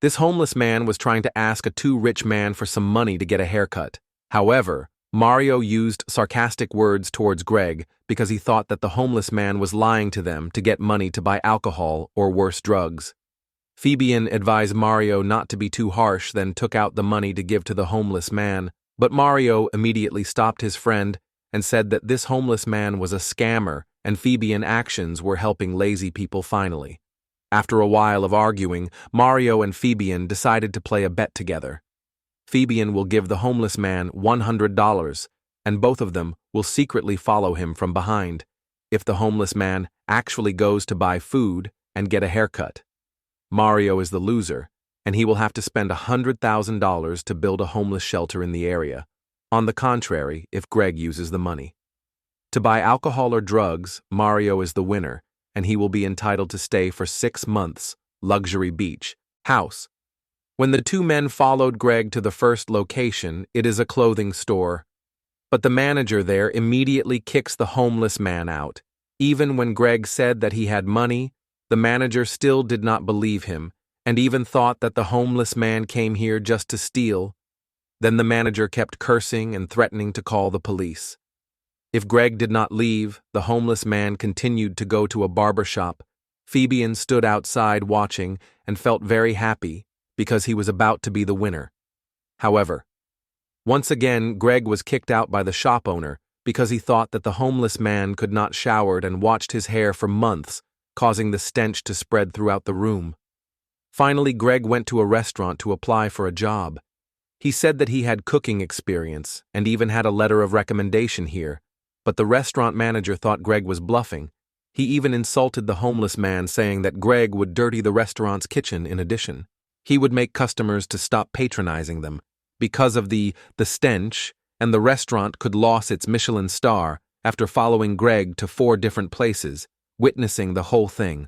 This homeless man was trying to ask a too rich man for some money to get a haircut. However, Mario used sarcastic words towards Greg because he thought that the homeless man was lying to them to get money to buy alcohol or worse drugs. Fabian advised Mario not to be too harsh, then took out the money to give to the homeless man, but Mario immediately stopped his friend and said that this homeless man was a scammer and Fabian's actions were helping lazy people finally. After a while of arguing, Mario and Fabian decided to play a bet together. Fabian will give the homeless man $100, and both of them will secretly follow him from behind if the homeless man actually goes to buy food and get a haircut. Mario is the loser, and he will have to spend $100,000 to build a homeless shelter in the area. On the contrary, if Greg uses the money. To buy alcohol or drugs, Mario is the winner, and he will be entitled to stay for 6 months, luxury beach, house. When the two men followed Greg to the first location, it is a clothing store. But the manager there immediately kicks the homeless man out. Even when Greg said that he had money, the manager still did not believe him, and even thought that the homeless man came here just to steal. Then the manager kept cursing and threatening to call the police. If Greg did not leave, the homeless man continued to go to a barber shop. Fabian stood outside watching and felt very happy because he was about to be the winner. However, once again Greg was kicked out by the shop owner because he thought that the homeless man could not shower and watched his hair for months, causing the stench to spread throughout the room. Finally, Greg went to a restaurant to apply for a job. He said that he had cooking experience and even had a letter of recommendation here, but the restaurant manager thought Greg was bluffing. He even insulted the homeless man, saying that Greg would dirty the restaurant's kitchen in addition. He would make customers to stop patronizing them because of the stench, and the restaurant could lose its Michelin star after following Greg to 4 different places, witnessing the whole thing.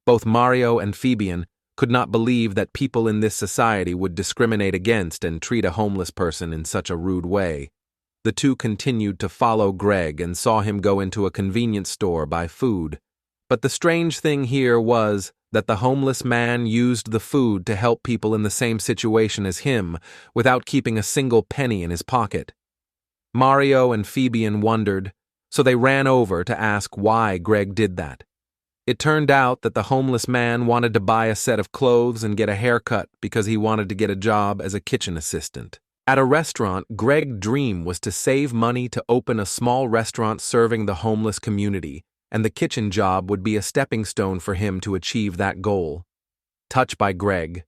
Both Mario and Fabian could not believe that people in this society would discriminate against and treat a homeless person in such a rude way. The two continued to follow Greg and saw him go into a convenience store buy food. But the strange thing here was that the homeless man used the food to help people in the same situation as him without keeping a single penny in his pocket. Mario and Fabian wondered, so they ran over to ask why Greg did that. It turned out that the homeless man wanted to buy a set of clothes and get a haircut because he wanted to get a job as a kitchen assistant. At a restaurant, Greg's dream was to save money to open a small restaurant serving the homeless community, and the kitchen job would be a stepping stone for him to achieve that goal. Touched by Greg,